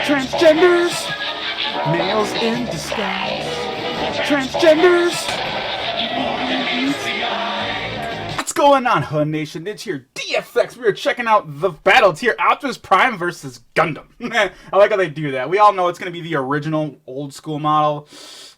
Transgenders! Males in disguise. Transgenders! What's going on, Hun Nation? Nidge here, DFX. We are checking out the battles here. Optimus Prime versus Gundam. I like how they do that. We all know it's going to be the original old school model,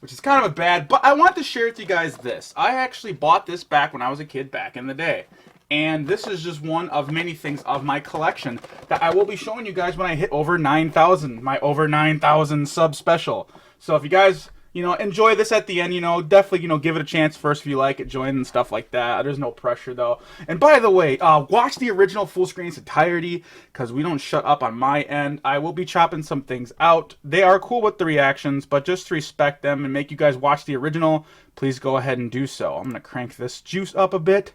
which is kind of a bad, but I want to share with you guys this. I actually bought this back when I was a kid back in the day. And this is just one of many things of my collection that I will be showing you guys when I hit over 9,000, my over 9,000 sub special. So if you guys, enjoy this at the end, definitely, give it a chance first if you like it, join and stuff like that. There's no pressure though. And by the way, watch the original full screen in its entirety because we don't shut up on my end. I will be chopping some things out. They are cool with the reactions, but just to respect them and make you guys watch the original, please go ahead and do so. I'm going to crank this juice up a bit.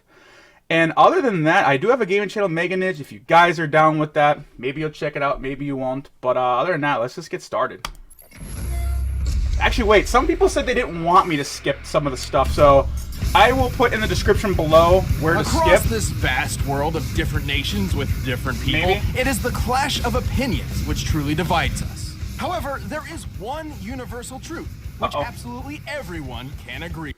And other than that, I do have a gaming channel, meganidge. If you guys are down with that, maybe you'll check it out, maybe you won't. But other than that, let's just get started. Actually, wait, some people said they didn't want me to skip some of the stuff, so I will put in the description below where to skip. Across this vast world of different nations with different people, it is the clash of opinions which truly divides us. However, there is one universal truth, which absolutely everyone can agree.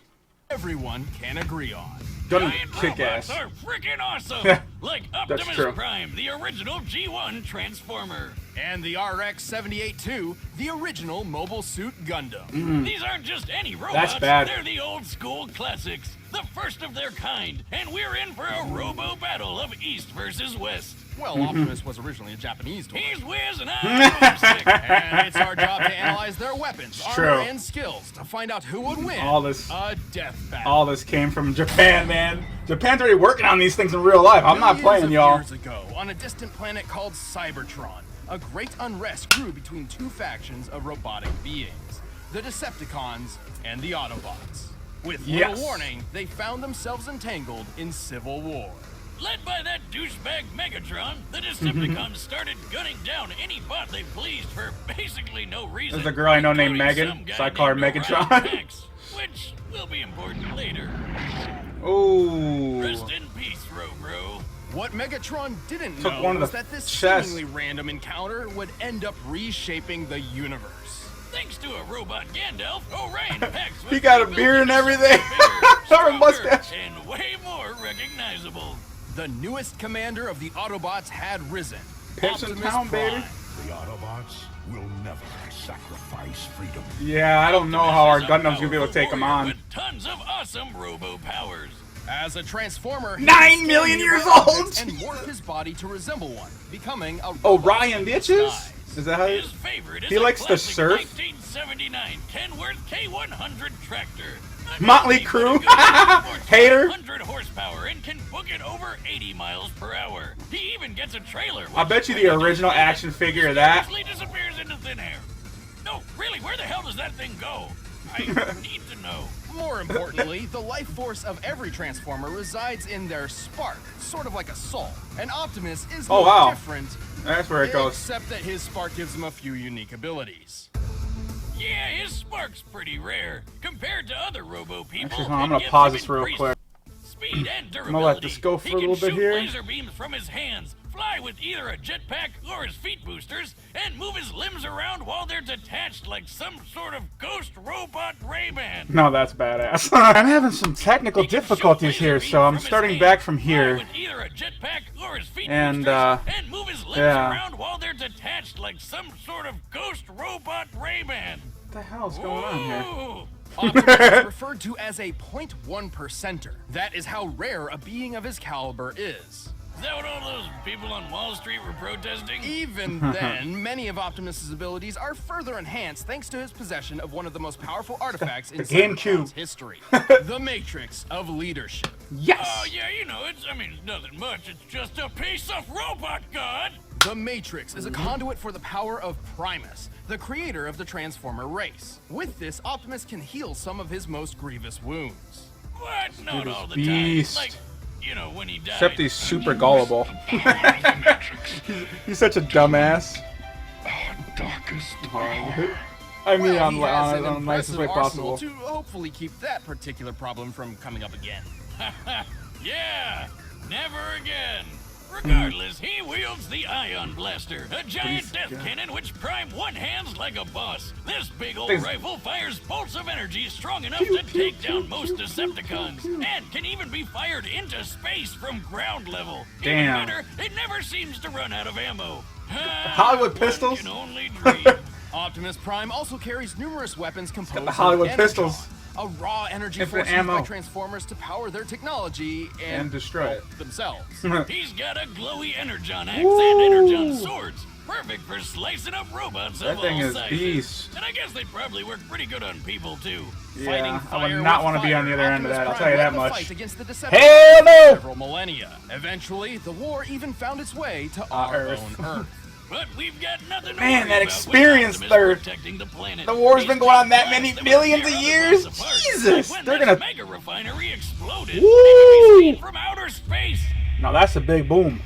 Everyone can agree on. Giant kick ass. Are freaking awesome! Like Optimus true. Prime, the original G1 Transformer. And the RX-78-2, the original Mobile Suit Gundam. These aren't just any robots, That's bad. They're the old school classics, the first of their kind, and we're in for a robo battle of East versus West. Well, Optimus was originally a Japanese toy. He's Wiz and I'm homesick. And it's our job to analyze their weapons, armor, true. and skills to find out who would win a death battle. All this came from Japan, man. Japan's already working on these things in real life. I'm not playing, y'all. Years ago, on a distant planet called Cybertron, a great unrest grew between two factions of robotic beings, the Decepticons and the Autobots. With little warning, they found themselves entangled in civil war. Led by that douchebag Megatron, the Decepticons started gunning down any bot they pleased for basically no reason. There's a girl I know named Megan, so I call her Megatron. Which will be important later. Ooh. Rest in peace, Robro. What Megatron didn't Took know one of was the that this chests. seemingly random encounter would end up reshaping the universe. Thanks to a robot Gandalf, Orion Pax He got a beard and everything. Or a mustache. And way more recognizable. The newest commander of the Autobots had risen. Pimps in Optimus town, Prime. baby. The Autobots will never sacrifice freedom. Yeah, I don't know how our Optimus is a Gundam's gonna be able to take them warrior on. with tons of awesome robo powers. As a transformer, he 9 could million stand years near old! objects and morph his body to resemble one, becoming a robot Orion in bitches? disguise. Is that how His favorite is He a likes to classic surf? 1979 Kenworth K100 tractor. Motley Crue? Hater? 100 horsepower and can book it over 80 miles per hour. He even gets a trailer. I bet you the original action figure of that. Mysteriously disappears into thin air. No, really, where the hell does that thing go? I need to know. More importantly, the life force of every Transformer resides in their spark, sort of like a soul. And Optimus is Oh, no wow. different, That's where it goes. except that his spark gives him a few unique abilities. Yeah, his spark's pretty rare compared to other robo people. Actually, hold on, I'm It gonna gives pause him this real increased quick. Speed and durability. I'm gonna let this go for He a little can bit shoot here. laser beams from his hands, fly with either a jetpack or his feet boosters, and move his limbs around while they're detached like some sort of ghost robot Ray-Ban. No, that's badass. I'm having some technical He can shoot difficulties laser here, beams so I'm from his starting hands, back from fly here. with either a jetpack or his feet And, boosters, and move his limbs yeah. around while they're detached like some sort of ghost robot Ray-Ban. What the hell's going on here? Ooh. Optimus is referred to as a 0.1%er. That is how rare a being of his caliber is. Is that what all those people on Wall Street were protesting? Even then, many of Optimus's abilities are further enhanced thanks to his possession of one of the most powerful artifacts in GameCube. Cybertron's history, the Matrix of Leadership. Yes! Oh, yeah, it's nothing much. It's just a piece of robot god. The Matrix is a conduit for the power of Primus, the creator of the Transformer race. With this, Optimus can heal some of his most grievous wounds. What? Not all the beast. time. Like, when he died. Except he's super gullible. he's such a dumbass. Darkest I mean, Well, on he has an the nicest impressive way arsenal possible. to hopefully keep that particular problem from coming up again. Yeah, never again. Regardless, he wields the Ion Blaster, a giant death cannon which Prime one-hands like a boss. This big old rifle fires bolts of energy strong enough to take down most Decepticons, and can even be fired into space from ground level. Damn. Even better, it never seems to run out of ammo. Hollywood pistols? Can only dream. Optimus Prime also carries numerous weapons composed the Hollywood of pistols. a raw energy Infinite force used by ammo. Transformers to power their technology And destroy it. themselves. He's got a glowy Energon axe and Energon swords. Perfect for slicing up robots That of thing all is sizes. beast. And I guess they probably work pretty good on people, too. Yeah, I fire would not with want to be fire, on the other end of Optimus that, I'll Prime tell you that led the much. fight against the Decepticons Hell for no! several millennia. Eventually, the war even found its way to our Earth. own Earth. But we've got nothing to Man, worry that about experience with there. Optimus protecting the planet. The war's He's been going on that got many blasts millions that of would years? tear us apart. Jesus, Like when they're that gonna- mega refinery exploded. Woo! It can be seen from outer space. No, that's a big boom.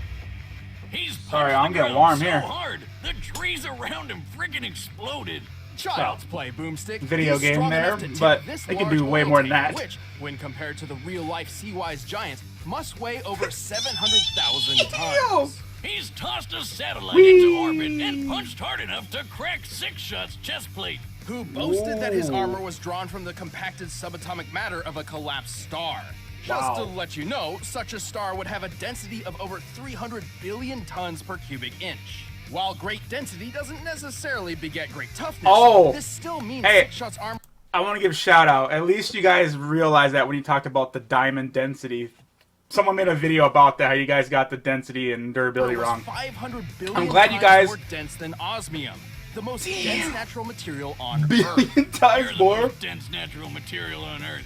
He's Sorry, punched I'm the getting ground warm so here. hard, the trees around him freaking exploded. Child's play, Boomstick. Video He's game strong there, enough to tip but this they can large do way oil more than tank, that. Which, when compared to the real-life sea-wise giant, must weigh over 700,000 tons. He's tossed a satellite Whee! into orbit and punched hard enough to crack 6 shots chest plate. Who boasted that his Ooh. armor was drawn from the compacted subatomic matter of a collapsed star. Just to Wow. let you know, such a star would have a density of over 300 billion tons per cubic inch. While great density doesn't necessarily beget great toughness, Oh. this still means Hey. 6 shots armor. I want to give a shout out. At least you guys realized that when you talked about the diamond density. Someone made a video about that, how you guys got the density and durability was wrong. 500 billion I'm glad you times guys- more dense than osmium, the most dense natural material on Earth. Billion times You're the more. most dense natural material on Earth.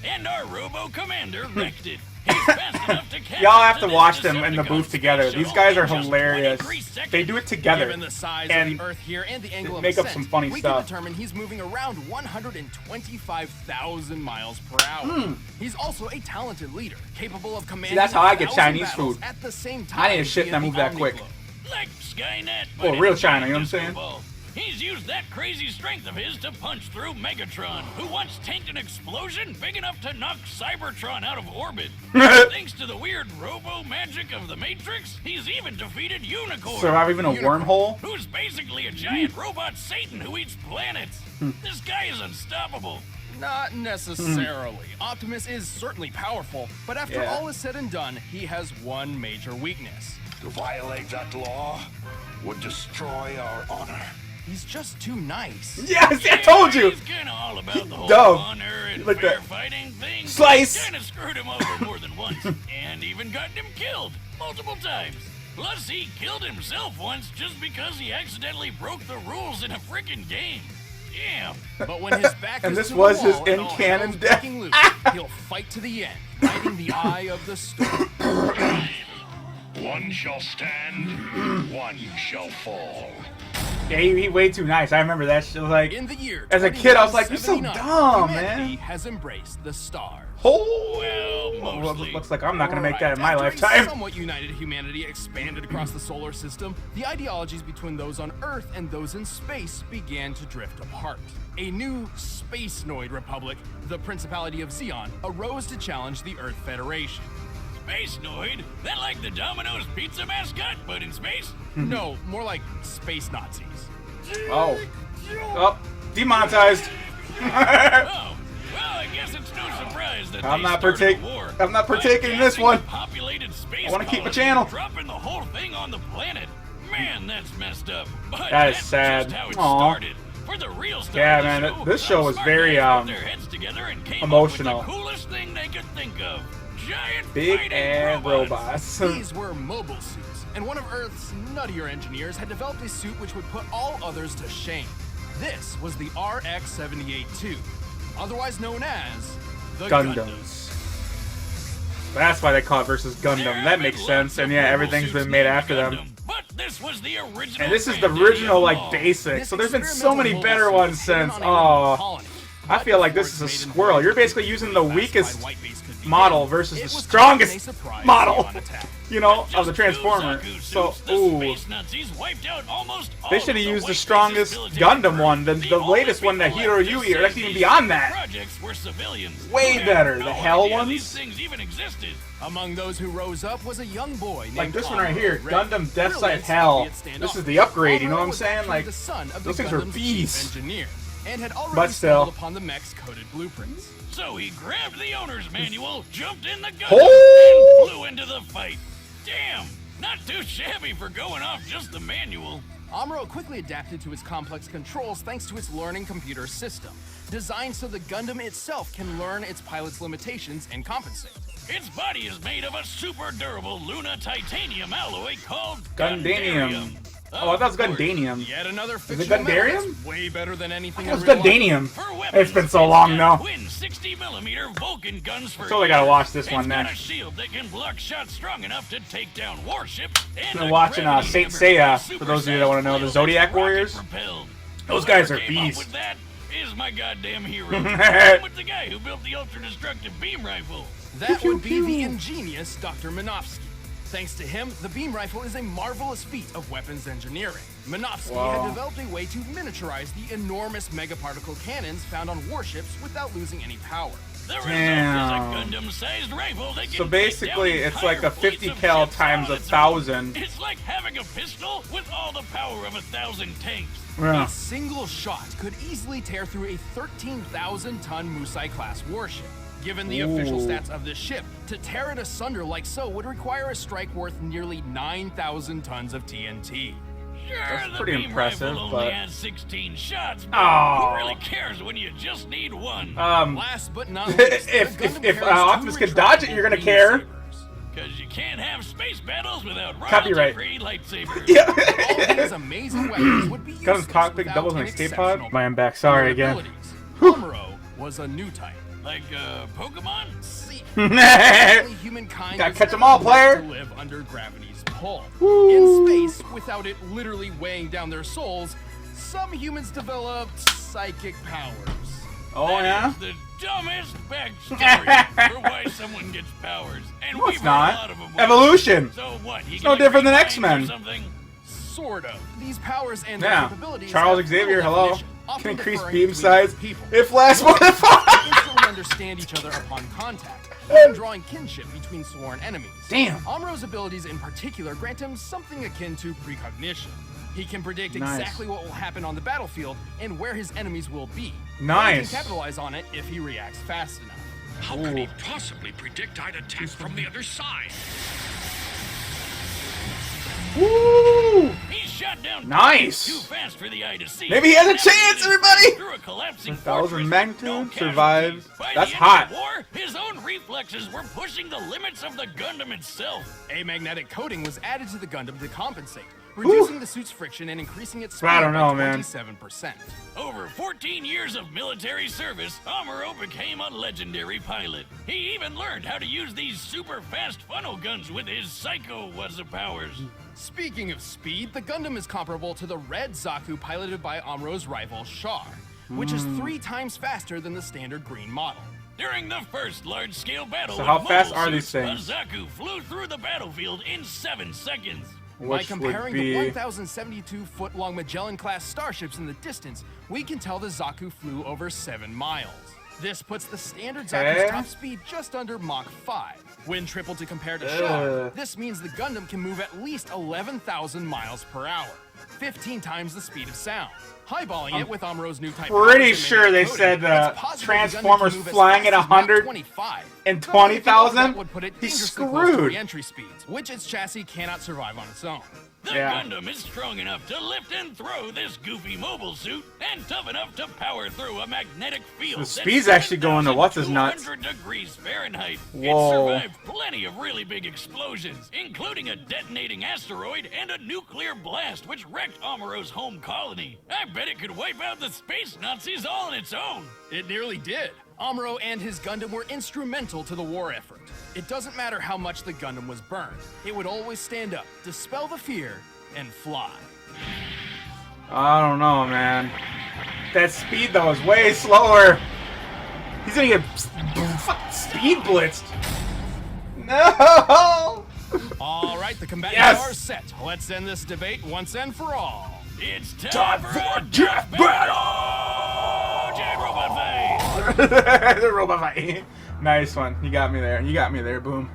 And our Robo Commander wrecked it. He's fast enough to catch Y'all have to this watch them in the Decepticon booth together. space These shuttle guys are in just hilarious. 23 seconds. They do it together. Given the size and of the Earth here and the angle of make up ascent, some funny we stuff. can determine he's moving around 125,000 miles per hour. He's also a talented leader, capable of commanding that's how I get 1,000 Chinese battles food. at the same time. I need a shit via that the move that quick. Omniglobe. Like Skynet. Oh, but real in China, you know what I'm disco saying? ball. He's used that crazy strength of his to punch through Megatron, who once tanked an explosion big enough to knock Cybertron out of orbit. Thanks to the weird robo magic of the Matrix, he's even defeated Unicorn, Survive even a wormhole? who's basically a giant robot Satan who eats planets. This guy is unstoppable. Not necessarily. Optimus is certainly powerful, but after Yeah. all is said and done, he has one major weakness. To violate that law would destroy our honor. He's just too nice. Yes, I told you. He's kind of all about the whole Dumb. honor and Like fair that. fighting thing. Slice. Kind of screwed him over more than once, and even gotten him killed multiple times. Plus, he killed himself once just because he accidentally broke the rules in a freaking game. Damn. But when his back And is this to was the his wall and all in-canon hell's death. breaking loose, he'll fight to the end, fighting the eye of the storm. One shall stand, one shall fall. Yeah, he way too nice. I remember that shit. Like, In the year as a kid, I was like, "You're so 2179, dumb, humanity man." has embraced the stars. Oh, Well, well, mostly. looks like I'm not gonna make that in my After a lifetime. somewhat united humanity expanded across the solar system, the ideologies between those on Earth and those in space began to drift apart. A new space-noid republic, the Principality of Xeon, arose to challenge the Earth Federation. Space Noid? That like the Domino's pizza mascot, but in space? No, more like space Nazis. Oh, oh, demonetized. Oh, well, I guess it's no surprise that I'm they not started partake- a war I'm not by partaking in this gassing one. a populated space I wanna keep my colony channel. and dropping the whole thing on the planet. Man, that's messed up. But That is that's sad. just how it Aw. started. For the real star Yeah, of the man, show, this show some was smart very, guys put their heads together and came emotional. up with the coolest thing they could think of. Giant Big fighting and robots. robots. These were mobile suits, and one of Earth's nuttier engineers had developed a suit which would put all others to shame. This was the RX-78-2, otherwise known as the Gundam. Gundams. That's why they call it versus Gundam. That makes sense. And yeah, everything's been made after them. But this was the original. And this is the granddaddy original, of like, all. basic. This So there's been so many experimental better mobile ones suit was since. hidden on a Oh, colony. I But feel like before this is it a made it squirrel. You're voyage, basically using the classified weakest white base could be model hidden. versus It the was strongest causing a surprise model. Xeon attack. you know, With of the just 2 Transformer. Zaku So, suits, the ooh. Space Nazis wiped out almost all They should of have the used the white strongest race's military Gundam crew. one, the only latest one, the people Hiro left to Yui, or save actually even these beyond stupid that. projects were civilians. Way who had better. no The Hell idea ones? These things even existed. Among those who rose up was a young boy named Like this one right Amuro here, Ray. Gundam Death Side Brilliant Hell. Soviet This is standoff. the upgrade, you know what Amuro I'm was saying? actually Like, the son of those the things are Gundam's beasts. chief engineer, and had already But still. stumbled upon the mech's coded blueprints. So he grabbed the owner's manual, jumped in the Gundam, Oh! and flew into the fight. Damn, not too shabby for going off just the manual. Amuro quickly adapted to its complex controls thanks to its learning computer system, designed so the Gundam itself can learn its pilot's limitations and compensate. Its body is made of a super durable Luna titanium alloy called Gundanium. Oh, I thought it was Gundanium. Yet another it fictional metal Gundarium? that's way better than anything It was in real life. Gundanium. For weapons, It's been so long got now. twin 60mm Vulcan guns for Totally gotta watch this one It's got a next. shield that can block shots strong enough to take down warships. And Been a watching gravity Saint hammer Seiya, super for those of you that wanna know, the sized Zodiac wheel Warriors. that's rocket-propelled. Those guys Whoever are came up beasts. with that is my goddamn hero. I'm with the guy who built the ultra-destructive beam rifle. That would be the ingenious Dr. Minovsky. Thanks to him, the beam rifle is a marvelous feat of weapons engineering. Minovsky Wow. had developed a way to miniaturize the enormous megaparticle cannons found on warships without losing any power. The result Damn. is a Gundam-sized rifle that can So take basically, down it's like a entire fleets 50 of cal ships times on a its own. 1,000. It's like having a pistol with all the power of 1,000 tanks. Yeah. A single shot could easily tear through a 13,000-ton Musai-class warship. Given the official Ooh. stats of this ship, to tear it asunder like so would require a strike worth nearly 9,000 tons of TNT. Sure, That's the pretty beam impressive, rifle but- only has 16 shots, but Aw. who really cares when you just need one? Last but not least, the if Gundam if carries Optimus two can dodge it, you're gonna retractable care. beam sabers. Because you can't have space battles without Copyright. royalty-free lightsabers. Yeah. All these amazing weapons would be Gundam's useless cockpit without doubles an an escape exceptional pod. I'm back. Sorry again. abilities. Amuro was a new type. Like, Pokemon? See, Gotta only humankind catch is 'em all, ever player. to live under gravity's pull. Woo. In space, without it literally weighing down their souls, some humans developed psychic powers. Oh That yeah. is the dumbest backstory for why someone gets powers. And No, we've it's heard a lot not. of them. Evolution. So what? You no get different than green X-Men. lines or something? Sort of. These powers and their Yeah. capabilities Charles have Xavier, little hello. definition, often Can increase differing beam between size people. if lasts more than 5. Instantly understand each other upon contact, even drawing kinship between sworn enemies. Damn. Amuro's abilities in particular grant him something akin to precognition. He can predict Nice. exactly what will happen on the battlefield and where his enemies will be. Nice. He can capitalize on it if he reacts fast enough. How could he possibly predict I'd attack from the other side? Woo! He shot down Nice. too fast for the eye to see. Maybe he has a Navigated chance, everybody. through a collapsing 1,000 fortress, magnitude, no survives. casualties. By That's the end hot. Of the war, his own reflexes were pushing the limits of the Gundam itself. A magnetic coating was added to the Gundam to compensate, reducing the suit's friction and increasing its speed I don't know, by man. 27%. Over 14 years of military service, Amuro became a legendary pilot. He even learned how to use these super fast funnel guns with his psycho powers. Speaking of speed, the Gundam is comparable to the red Zaku piloted by Amuro's rival Char, which is 3 times faster than the standard green model. During the first large-scale battle, So with how fast mobile are these suits, things? Zaku flew through the battlefield in 7 seconds. By Which comparing would the be 1,072-foot-long Magellan-class starships in the distance, we can tell the Zaku flew over 7 miles. This puts the standard Zaku's Okay. top speed just under Mach 5. When tripled to compare to Ugh. Char, this means the Gundam can move at least 11,000 miles per hour, 15 times the speed of sound. Highballing it with Amuro's new type. pretty powers and sure they magnetic said, coating, it's possible the Gundam can Transformers move as flying fast at as Mach 100 25. and Though 20,000? that would put it He's dangerously close to screwed. re-entry speeds, which its chassis cannot survive on its own. The Yeah. Gundam is strong enough to lift and throw this goofy mobile suit, and tough enough to power through a magnetic field. The that's speed's actually going to what's his nuts. 7,200 degrees Fahrenheit. Whoa. It survived plenty of really big explosions, including a detonating asteroid and a nuclear blast which wrecked Amuro's home colony. I bet it could wipe out the space Nazis all on its own. It nearly did. Amuro and his Gundam were instrumental to the war effort. It doesn't matter how much the Gundam was burned. It would always stand up, dispel the fear, and fly. I don't know, man. That speed though is way slower. He's gonna get fucking speed blitzed. No! All right, the combatants Yes! are set. Let's end this debate once and for all. It's time for a death battle! Giant robot fight! The robot fight. Nice one. You got me there. You got me there. Boom.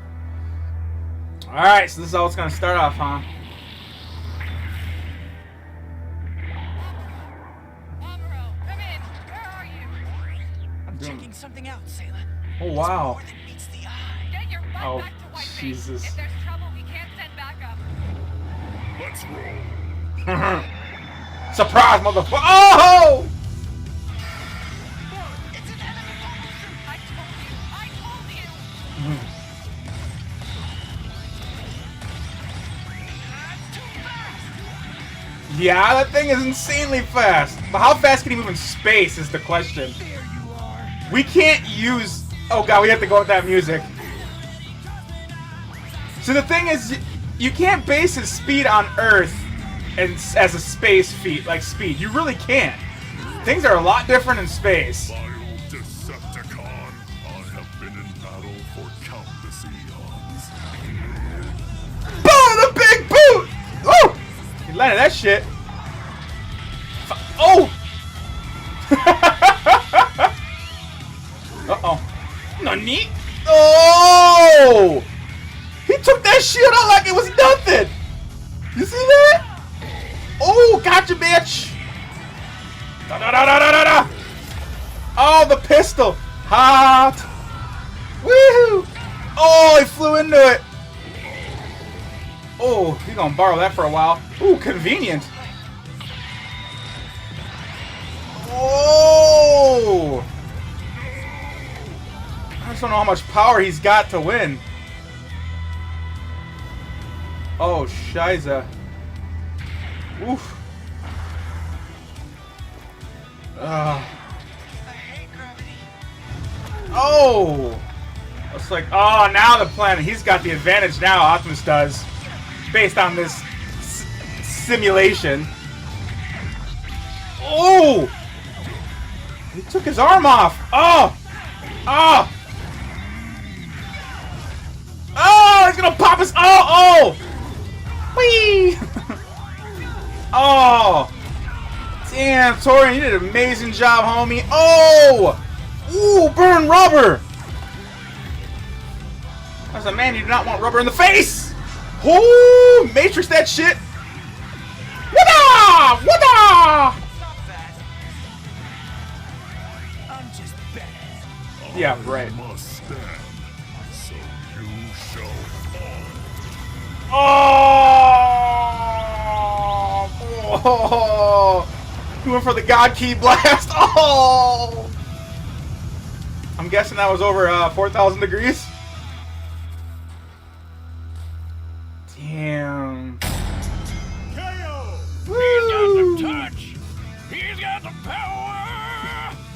Alright, so this is how it's going to start off, huh? Amuro, come in. Where are you? I'm checking something out, Sayla. Oh, wow. More than meets the eye. Get your butt Oh, back to Whiteface. Jesus. If there's trouble, we can't send backup. Let's roll. Surprise, motherfucker! Oh! It's an enemy bomb! I told you. That's too fast! Yeah, that thing is insanely fast. But how fast can he move in space is the question. There you are. We can't use... Oh god, we have to go with that music. So the thing is, you can't base his speed on Earth and as a space feat, like speed. You really can't. Things are a lot different in space. Vile Decepticon, I have been in battle for countless eons. Boom! The big boot! Oh! He landed that shit. Oh! Uh-oh. Nani? Oh! He took that shield out like it was nothing! You see that? Oh, gotcha, bitch! Da da da da da da da! Oh, the pistol! Hot! Woohoo! Oh, he flew into it! Oh, he's gonna borrow that for a while. Ooh, convenient. Oh! I just don't know how much power he's got to win. Oh, Shiza. Oof. I hate gravity. Oh! It's like, oh, now the planet. He's got the advantage now, Optimus does. Based on this simulation. Oh! He took his arm off. Oh! Oh! Oh! He's gonna pop his. Oh! Oh! Whee! Oh! Damn, Torian, you did an amazing job, homie. Oh! Ooh, burn rubber! As a man, you do not want rubber in the face! Ooh! Matrix that shit! Wada! Wada! Stop that. I'm just bad. Yeah, right. I must stand, so you shall fall. Oh! Oh! He went for the God Key blast. Oh! I'm guessing that was over 4,000 degrees. Damn. He's got the touch! He's got the power!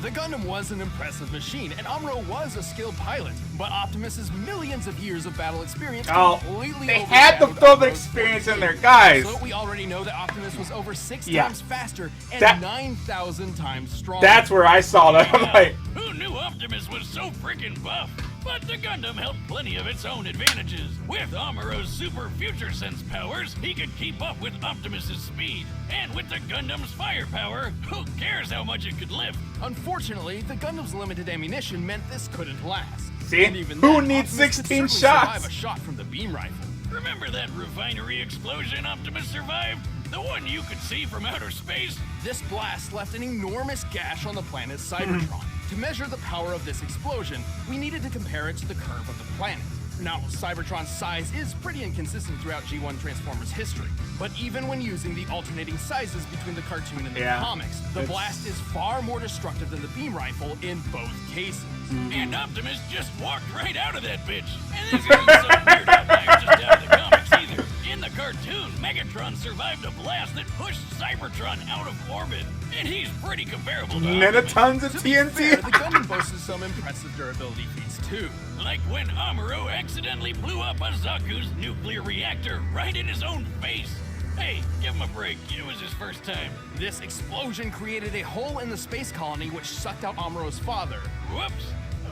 The Gundam was an impressive machine, and Amuro was a skilled pilot, but Optimus's millions of years of battle experience Oh, completely they had to overshadowed throw the Amuro's experience in ability. there, guys. So we already know that Optimus was over 6 Yeah. times faster and That- 9,000 times stronger. That's where I saw that. I'm like, Who knew Optimus was so freaking buff? But the Gundam held plenty of its own advantages. With Amuro's super future sense powers, he could keep up with Optimus's speed. And with the Gundam's firepower, who cares how much it could lift? Unfortunately, the Gundam's limited ammunition meant this couldn't last. See? And even Who then, needs Optimus could 16 certainly shots? survive a shot from the beam rifle. Remember that refinery explosion Optimus survived? The one you could see from outer space? This blast left an enormous gash on the planet Cybertron. To measure the power of this explosion, we needed to compare it to the curve of the planet. Now, Cybertron's size is pretty inconsistent throughout G1 Transformers history, but even when using the alternating sizes between the cartoon and the Yeah, comics, the it's- blast is far more destructive than the beam rifle in both cases. And Optimus just walked right out of that bitch. And this isn't some weird outlier just out of the comics either. In the cartoon, Megatron survived a blast that pushed Cybertron out of orbit. And he's pretty comparable to Optimus. Tons of To be fair, TNT. the Gundam boasted some impressive durability feats too. Like when Amuro accidentally blew up a Zaku's nuclear reactor right in his own face. Hey, give him a break. It was his first time. This explosion created a hole in the space colony which sucked out Amuro's father. Whoops.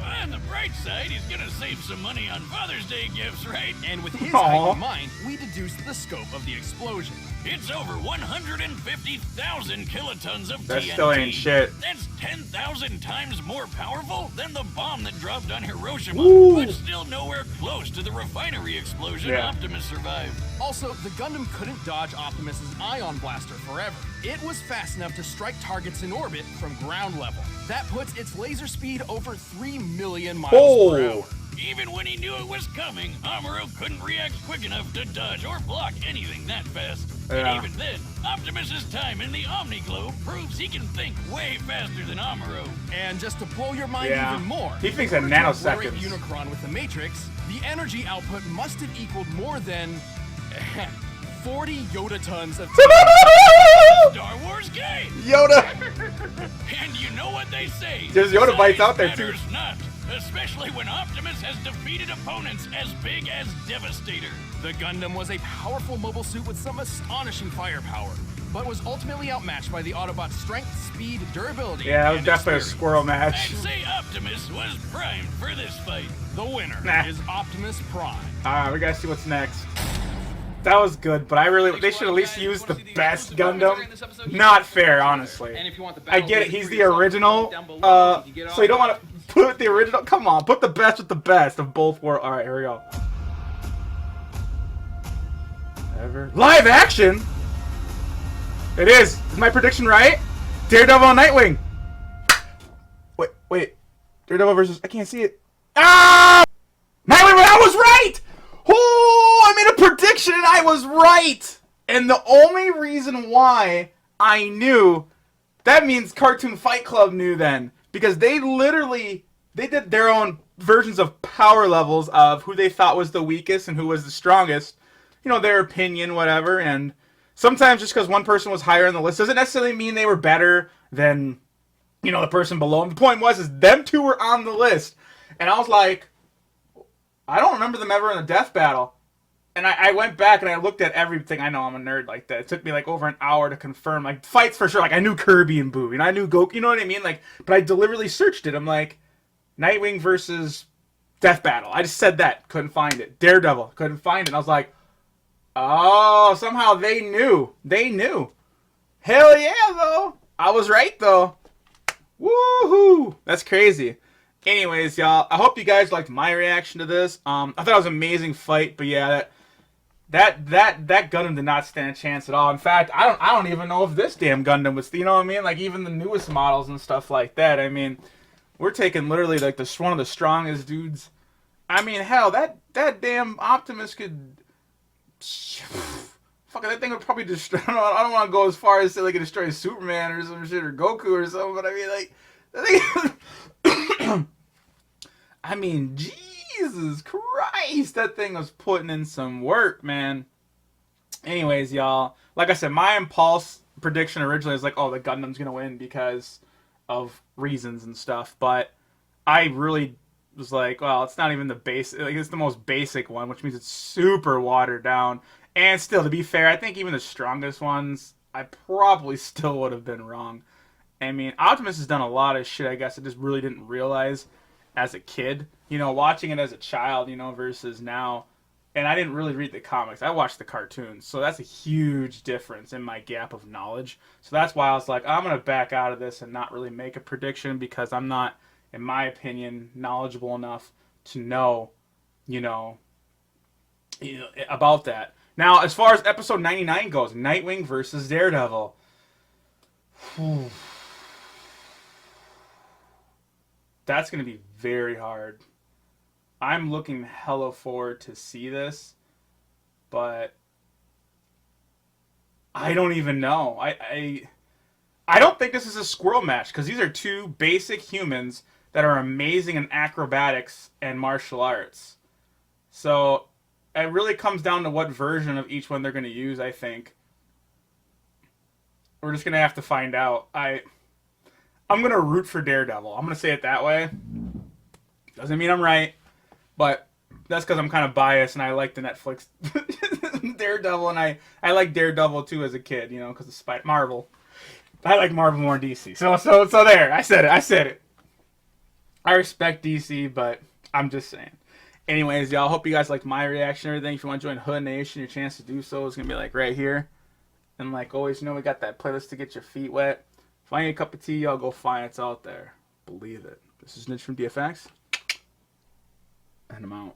On the bright side, he's gonna save some money on Father's Day gifts, right? And with his Aw. height in mind, we deduced the scope of the explosion. It's over 150,000 kilotons of That TNT. still ain't shit. That's 10,000 times more powerful than the bomb that dropped on Hiroshima, Ooh. but still nowhere close to the refinery explosion Yeah. Optimus survived. Also, the Gundam couldn't dodge Optimus's ion blaster forever. It was fast enough to strike targets in orbit from ground level. That puts its laser speed over 3 million miles per hour. Even when he knew it was coming, Amuro couldn't react quick enough to dodge or block anything that fast. Yeah. And even then, Optimus's time in the Omni-Globe proves he can think way faster than Amuro. And just to blow your mind Yeah. even more, He thinks in in order to obliterate nanoseconds. Unicron with the Matrix, the energy output must have equaled more than 40 Yoda tons of Star Wars game! Yoda! And you know what they say. There's Yoda bites size out there, too. matters not, especially when Optimus has defeated opponents as big as Devastator. The Gundam was a powerful mobile suit with some astonishing firepower, but was ultimately outmatched by the Autobot's strength, speed, durability, Yeah, that was and definitely a experience. squirrel I'd match. say Optimus was primed for this fight. The winner Nah. is Optimus Prime. Alright, we gotta see what's next. That was good, but they should at least use the best Gundam. Not fair, honestly. I get it, he's the original, so you don't want to put the original. Come on, put the best with the best of both worlds. Alright, here we go. Live action? It is. Is my prediction right? Daredevil and Nightwing. Wait. Daredevil versus... I can't see it. Ah! Nightwing, I was right! Oh, I made a prediction and I was right! And the only reason why I knew... That means Cartoon Fight Club knew then. Because they did their own versions of power levels of who they thought was the weakest and who was the strongest. You know, their opinion, whatever, and sometimes just because one person was higher on the list doesn't necessarily mean they were better than, you know, the person below them. The point is them two were on the list, and I was like, I don't remember them ever in a death battle. And I went back and I looked at everything. I know I'm a nerd like that. It took me like over an hour to confirm, like, fights for sure. Like, I knew Kirby and Boo, and I knew Goku, you know what I mean? Like, but I deliberately searched it. I'm like, Nightwing versus death battle. I just said that. Couldn't find it. Daredevil. Couldn't find it. And I was like, oh, somehow they knew. They knew. Hell yeah, though. I was right, though. Woohoo! That's crazy. Anyways, y'all, I hope you guys liked my reaction to this. I thought it was an amazing fight, but yeah, that Gundam did not stand a chance at all. In fact, I don't even know if this damn Gundam was, you know what I mean? Like, even the newest models and stuff like that. I mean, we're taking literally like one of the strongest dudes. I mean, hell, that damn Optimus could... Fuck, that thing would probably destroy... I don't want to go as far as say like it destroys Superman or some shit or Goku or something, but I mean, like... That thing... I mean, Jesus Christ, that thing was putting in some work, man. Anyways, y'all, like I said, my impulse prediction originally was like, oh, the Gundam's gonna win because of reasons and stuff, but I really was like, well, it's not even the basic, like, it's the most basic one, which means it's super watered down. And still, to be fair, I think even the strongest ones, I probably still would have been wrong. I mean, Optimus has done a lot of shit, I guess I just really didn't realize as a kid, you know, watching it as a child, you know, versus now. And I didn't really read the comics. I watched the cartoons. So that's a huge difference in my gap of knowledge. So that's why I was like, I'm going to back out of this and not really make a prediction because I'm not, in my opinion, knowledgeable enough to know, you know about that. Now, as far as episode 99 goes, Nightwing versus Daredevil. Whew. That's going to be very hard. I'm looking hella forward to see this, but I don't even know. I don't think this is a squirrel match because these are two basic humans that are amazing in acrobatics and martial arts. So it really comes down to what version of each one they're going to use, I think. We're just going to have to find out. I'm going to root for Daredevil. I'm going to say it that way. Doesn't mean I'm right, but that's because I'm kind of biased and I like the Netflix Daredevil, and I like Daredevil too as a kid, you know, because of Marvel. I like Marvel more than DC. So there, I said it. I respect DC, but I'm just saying. Anyways, y'all, hope you guys liked my reaction and everything. If you want to join Hood Nation, your chance to do so is going to be like right here. And like always, you know, we got that playlist to get your feet wet. Find a cup of tea, y'all go find it. It's out there. Believe it. This is Nidge from DFX. And I'm out.